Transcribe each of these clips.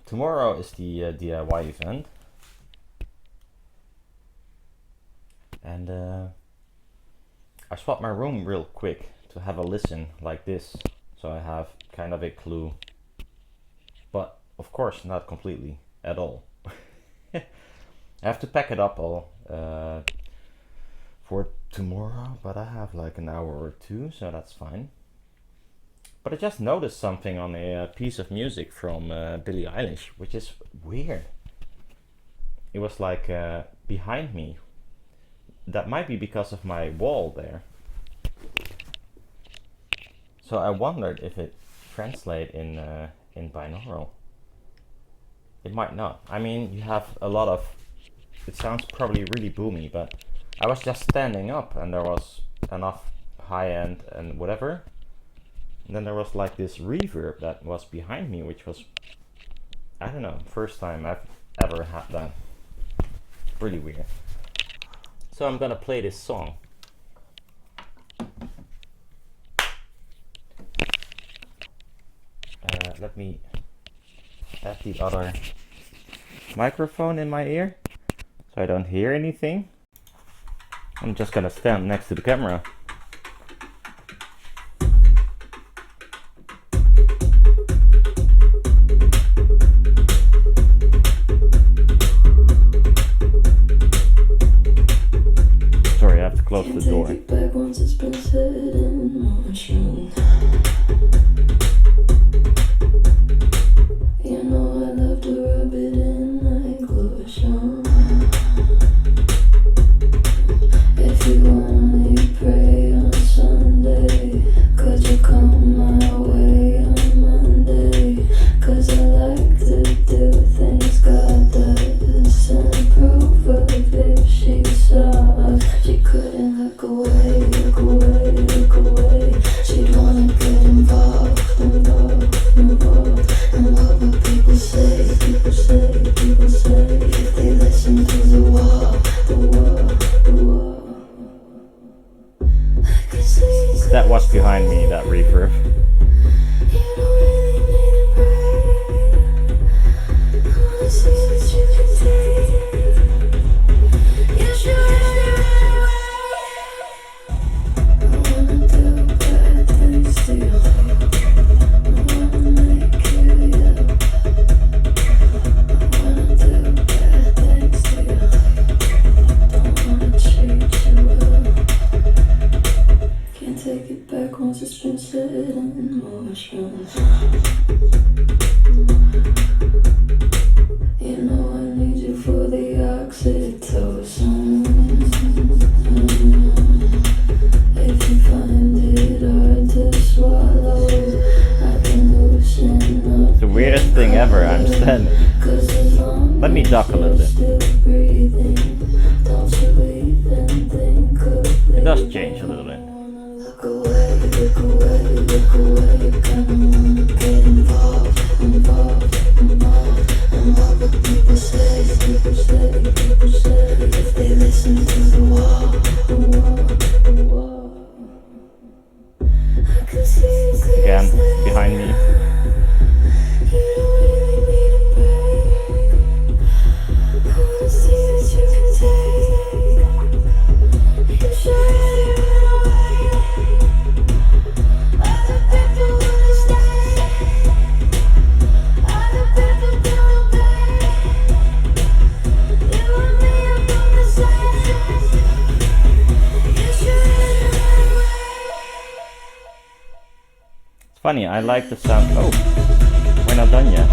tomorrow is the DIY event, and I swapped my room real quick to have a listen like this, so I have kind of a clue, but of course not completely at all. I have to pack it up all for tomorrow, but I have like an hour or two, so that's fine. But I just noticed something on a piece of music from Billie Eilish, which is weird. It was like behind me. That might be because of my wall there. So I wondered if it translates in binaural. It might not. I mean, you have a lot of... It sounds probably really boomy, but I was just standing up and there was enough high end and whatever. And then there was like this reverb that was behind me, which was, I don't know, first time I've ever had that. Really weird. So I'm gonna play this song. Let me add the other microphone in my ear so I don't hear anything. I'm just gonna stand next to the camera. Sorry, I have to close the door. You know I love to rub it in like lotion. If you only pray on Sunday, could you come my way on Monday? 'Cause I like to do things God does and prove of if she saw us. She couldn't look away, look away, look away. She'd wanna get involved, involved, involved. And what would people say, people say, people say, if they listen to the wall, the wall, the wall. That was behind me, that reverb. It's been set in motion. You know I need you for the oxytocin. If you find it hard to swallow, I can loosen up. It's the weirdest thing ever, I'm standing. Let me duck a little bit. It does change a little bit. Look away, look away, look away. Kinda wanna get involved, involved, involved. And what would people say, people say, people say, if they listen to the wall, the wall, the wall. I can see again, behind me. You don't really need a break. I wanna see what you can take. You should run away. Other people wanna stay. Other people don't obey. You and me are both the same. You should run away. It's funny, I like the sound. Oh, we're not done yet.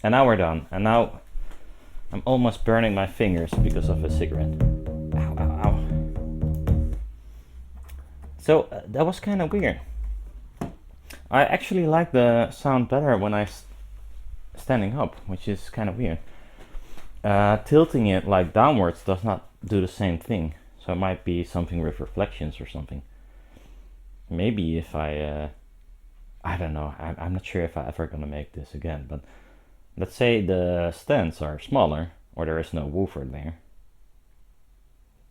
And now we're done. And now I'm almost burning my fingers because of a cigarette. Ow, ow, ow. So that was kind of weird. I actually like the sound better when I'm standing up, which is kind of weird. Tilting it like downwards does not do the same thing, so it might be something with reflections or something. Maybe if I don't know, I'm not sure if I'm ever gonna make this again, but let's say the stands are smaller, or there is no woofer there.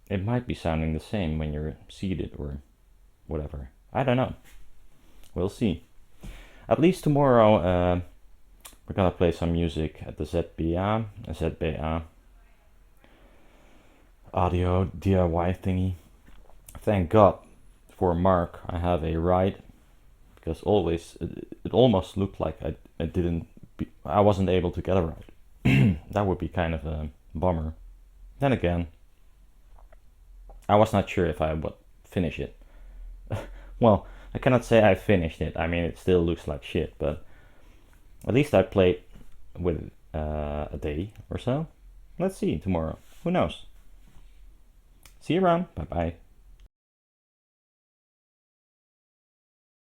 It might be sounding the same when you're seated or whatever. I don't know. We'll see. At least tomorrow we're gonna play some music at the ZBA audio DIY thingy. Thank God for Mark I have a ride, because always it almost looked like I wasn't able to get a ride. That would be kind of a bummer. Then again, I was not sure if I would finish it. Well, I cannot say I finished it. I mean, it still looks like shit, but at least I played with a day or so. Let's see tomorrow. Who knows? See you around. Bye bye.